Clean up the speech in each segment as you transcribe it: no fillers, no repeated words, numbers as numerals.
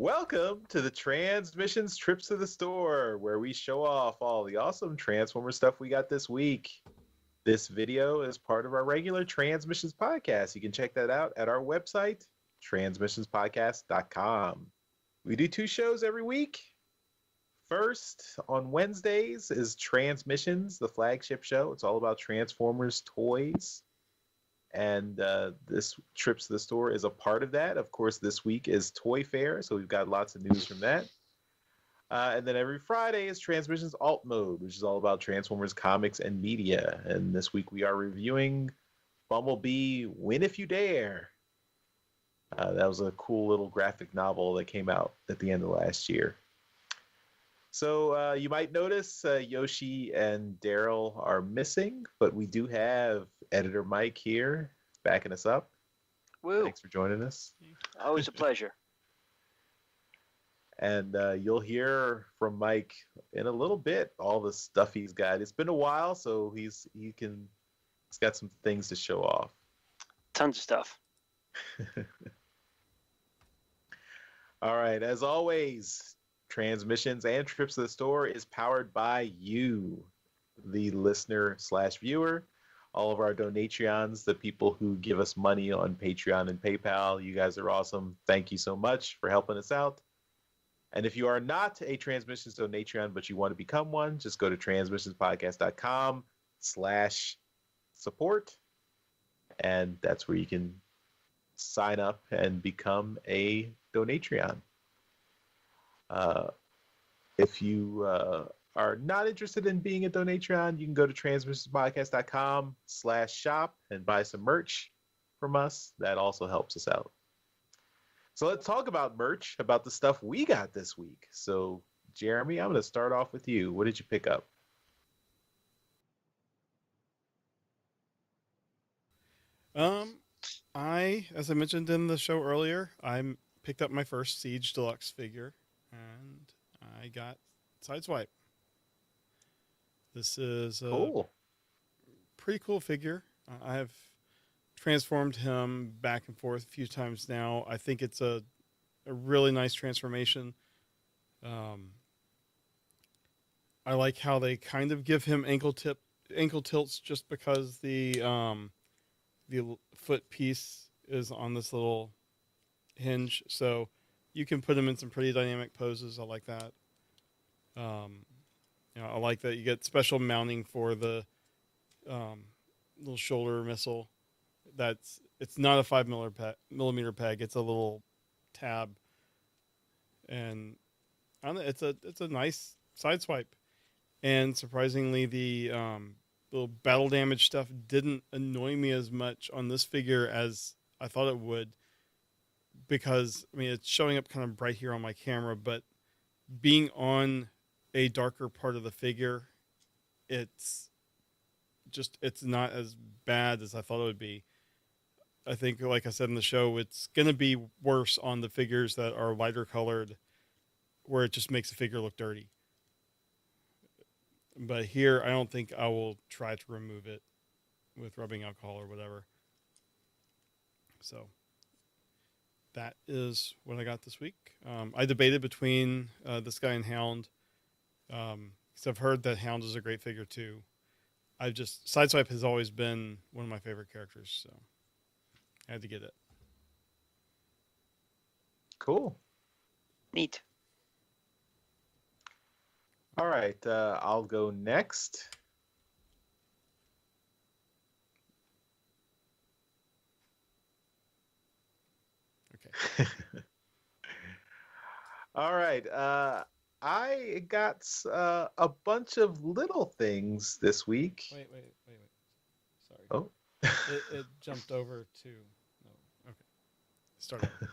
Welcome to the Transmissions Trips to the Store, where we show off all the awesome Transformer stuff we got this week. This video is part of our regular Transmissions podcast. You can check that out at our website, transmissionspodcast.com. We do 2 shows every week. First, on Wednesdays, is Transmissions, the flagship show. It's all about Transformers toys. And this Trips to the Store is a part of that. Of course, this week is Toy Fair, so we've got lots of news from that. And then every Friday is Transmissions Alt Mode, which is all about Transformers comics and media. And this week we are reviewing Bumblebee Win If You Dare. That was a cool little graphic novel that came out at the end of last year. So you might notice Yoshi and Daryl are missing, but we do have Editor Mike here backing us up. Woo. Thanks for joining us. Always a pleasure. And you'll hear from Mike in a little bit all the stuff he's got. It's been a while, so he's got some things to show off. Tons of stuff. All right, as always, Transmissions and Trips to the Store is powered by you, the listener/viewer. All of our Donatreons, the people who give us money on Patreon and PayPal. You guys are awesome. Thank you so much for helping us out. And if you are not a Transmissions Donatreon, but you want to become one, just go to transmissionspodcast.com/support. And that's where you can sign up and become a Donatreon. If you are not interested in being a Donatreon, you can go to transmissionspodcast.com/shop and buy some merch from us. That also helps us out. So let's talk about merch, about the stuff we got this week. So, Jeremy, I'm going to start off with you. What did you pick up? As I mentioned in the show earlier, I picked up my first Siege Deluxe figure, and I got Sideswipe. This is a pretty cool figure. I have transformed him back and forth a few times now. I think it's a really nice transformation. I like how they kind of give him ankle tilts just because the foot piece is on this little hinge, so you can put him in some pretty dynamic poses. I like that. I like that you get special mounting for the little shoulder missile. It's not a 5mm peg. It's a little tab, and it's a nice sideswipe. And surprisingly, the little battle damage stuff didn't annoy me as much on this figure as I thought it would, because it's showing up kind of bright here on my camera, but being on a darker part of the figure, it's not as bad as I thought it would be. I think, like I said in the show, it's going to be worse on the figures that are lighter colored, where it just makes the figure look dirty. But here, I don't think I will try to remove it with rubbing alcohol or whatever. So that is what I got this week. I debated between this guy and Hound, because I've heard that Hound is a great figure too. Sideswipe has always been one of my favorite characters, so I had to get it. Cool. Neat. All right, I'll go next. Okay. All right. I got a bunch of little things this week. Wait. Sorry. Oh. It jumped over to... No. Okay. Start over.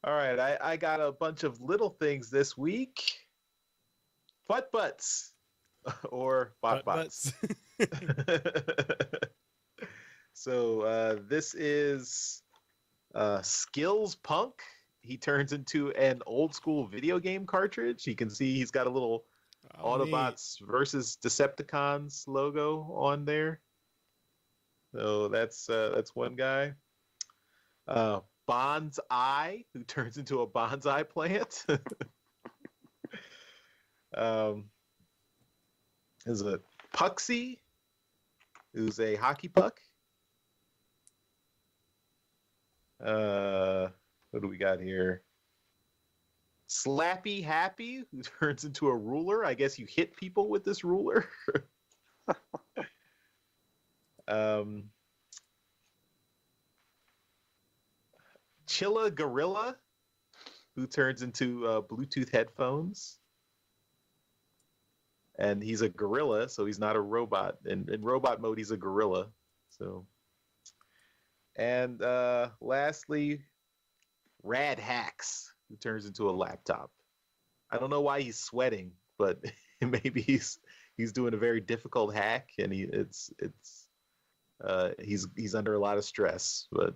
All right. I got a bunch of little things this week. Butts. Or butts. So this is Skills Punk. He turns into an old school video game cartridge. You can see he's got a little Autobots versus Decepticons logo on there. So that's one guy. Bonsai, who turns into a bonsai plant. There's a Puxy, who's a hockey puck. What do we got here? Slappy Happy, who turns into a ruler. I guess you hit people with this ruler. Chilla Gorilla, who turns into Bluetooth headphones. And he's a gorilla, so he's not a robot. In robot mode, he's a gorilla. So, and lastly, Rad Hacks, who turns into a laptop. I don't know why he's sweating, but maybe he's doing a very difficult hack, and he's under a lot of stress. But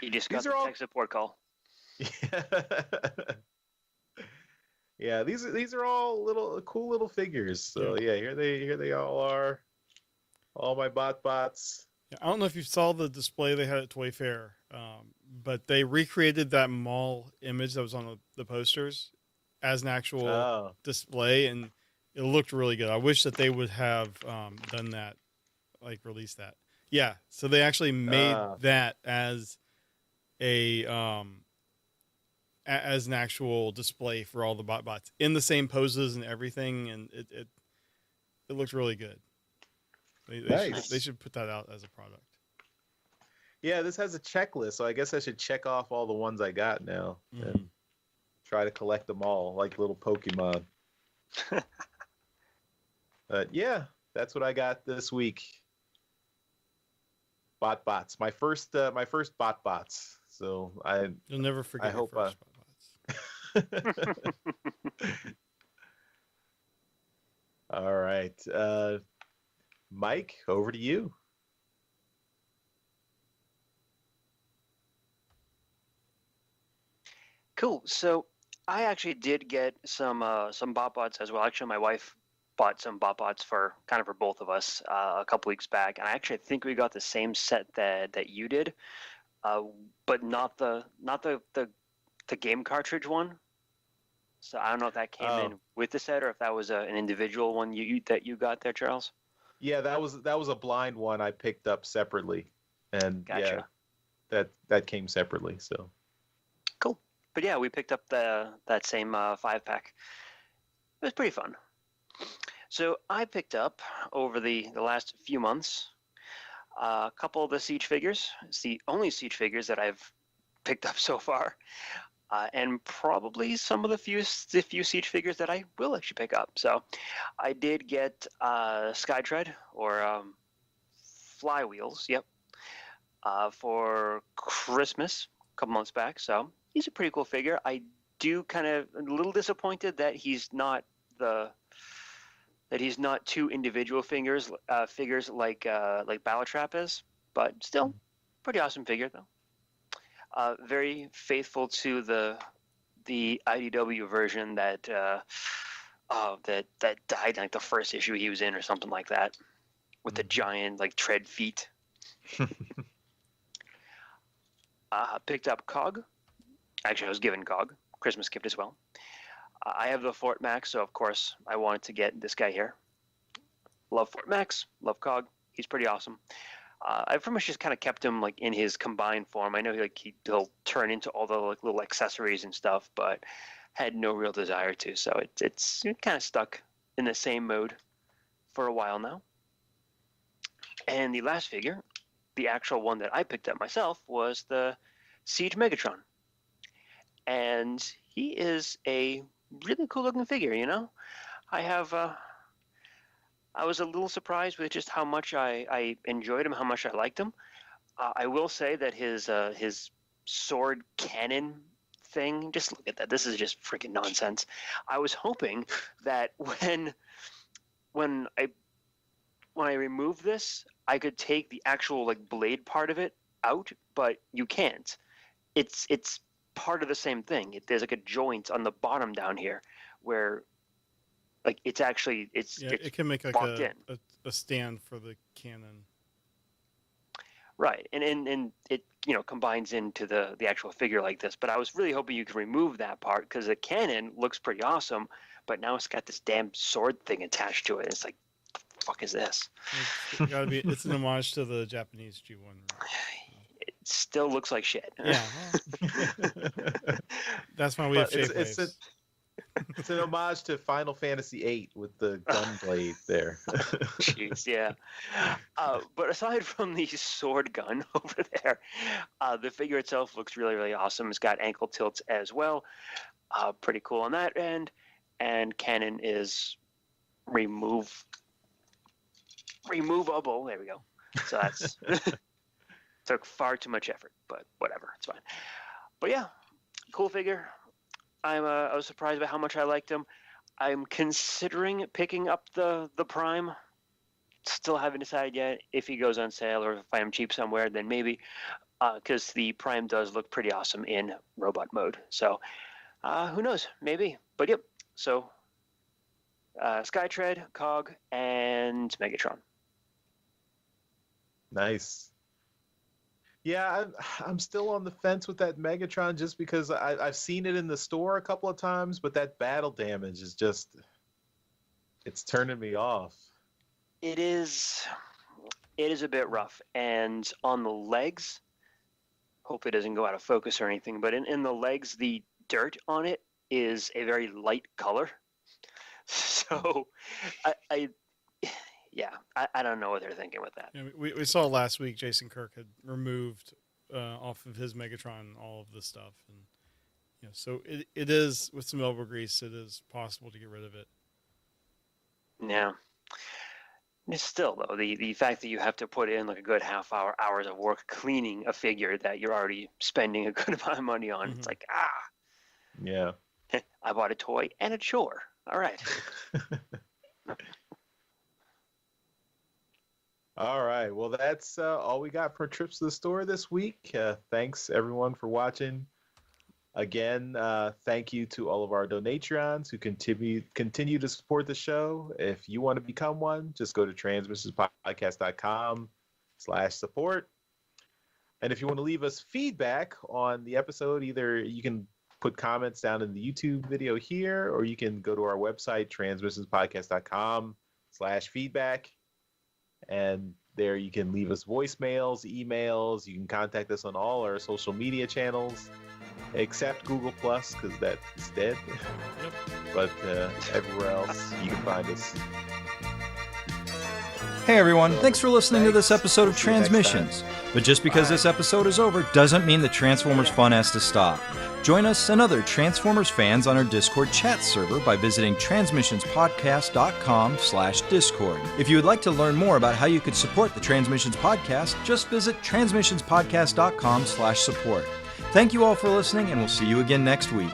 He just got the tech support call. Yeah. Yeah, these are all cool little figures. So yeah, here they all are. All my bots. Yeah, I don't know if you saw the display they had at Toy Fair, but they recreated that mall image that was on the posters as an actual display, and it looked really good. I wish that they would have done that, like released that. Yeah, so they actually made that as a as an actual display for all the bots in the same poses and everything, and it looked really good. They should put that out as a product. Yeah, this has a checklist, so I guess I should check off all the ones I got now and try to collect them all like little Pokemon. But yeah, that's what I got this week. Bots. My first bots. So you'll never forget. I hope bots. All right. Mike, over to you. Cool. So I actually did get some bots as well. Actually, my wife bought some bots for both of us a couple weeks back, and I actually think we got the same set that you did, but not the game cartridge one. So I don't know if that came in with the set or if that was an individual one that you got there, Charles. Yeah, that was a blind one I picked up separately, and gotcha. Yeah, that came separately. So cool. But yeah, we picked up that same 5-pack. It was pretty fun. So I picked up over the last few months a couple of the Siege figures. It's the only Siege figures that I've picked up so far. And probably some of the few Siege figures that I will actually pick up. So I did get Skytread or Flywheels, for Christmas a couple months back. So he's a pretty cool figure. I do a little disappointed that he's not two individual figures like Battletrap is, but still pretty awesome figure though. Very faithful to the IDW version that died like the first issue he was in or something like that, with the giant tread feet. Picked up Cog. Actually, I was given Cog, Christmas gift as well. I have the Fort Max, so of course I wanted to get this guy here. Love Fort Max, love Cog. He's pretty awesome. I pretty much just kept him in his combined form. I know he'll turn into all the little accessories and stuff, but had no real desire to. So it's kind of stuck in the same mode for a while now. And the last figure, the actual one that I picked up myself, was the Siege Megatron. And he is a really cool looking figure, I was a little surprised with just how much I enjoyed him, how much I liked him. I will say that his sword cannon thing, just look at that. This is just freaking nonsense. I was hoping that when I remove this, I could take the actual blade part of it out, but you can't. It's part of the same thing. There's a joint on the bottom down here where it can make a stand for the cannon. Right, and it combines into the actual figure like this. But I was really hoping you could remove that part because the cannon looks pretty awesome, but now it's got this damn sword thing attached to it. It's like, the fuck is this? It's gotta be. It's an homage to the Japanese G1. It still looks like shit. Yeah, that's why we have But shave waves. It's an homage to Final Fantasy VIII with the gun blade there. Jeez, yeah. But aside from the sword gun over there, the figure itself looks really, really awesome. It's got ankle tilts as well. Pretty cool on that end. And cannon is removable. There we go. So that's took far too much effort, but whatever, it's fine. But yeah, cool figure. I was surprised by how much I liked him. I'm considering picking up the Prime. Still haven't decided yet. If he goes on sale or if I find him cheap somewhere, then maybe. Because the Prime does look pretty awesome in robot mode. So who knows? Maybe. But yep. So Skytread, Cog, and Megatron. Nice. Yeah, I'm still on the fence with that Megatron just because I've seen it in the store a couple of times, but that battle damage is just, it's turning me off. It is a bit rough. And on the legs, hope it doesn't go out of focus or anything, but in the legs, the dirt on it is a very light color. So I don't know what they're thinking with that. Yeah, we saw last week Jason Kirk had removed off of his Megatron all of this stuff, and so it is with some elbow grease. It is possible to get rid of it. Yeah. Still though, the fact that you have to put in like a good hours of work cleaning a figure that you're already spending a good amount of money on, it's like Yeah. I bought a toy and a chore. All right. All right. Well, that's all we got for Trips to the Store this week. Thanks, everyone, for watching. Again, thank you to all of our Donatrons who continue to support the show. If you want to become one, just go to transmissionspodcast.com/support. And if you want to leave us feedback on the episode, either you can put comments down in the YouTube video here, or you can go to our website, transmissionspodcast.com/feedback. And there you can leave us voicemails, emails. You can contact us on all our social media channels, except Google Plus, because that is dead. Yep. But everywhere else, you can find us. Hey everyone, thanks for listening to this episode of Transmissions. But just because this episode is over doesn't mean the Transformers fun has to stop. Join us and other Transformers fans on our Discord chat server by visiting transmissionspodcast.com/discord. If you would like to learn more about how you could support the Transmissions podcast, just visit transmissionspodcast.com/support. Thank you all for listening, and we'll see you again next week.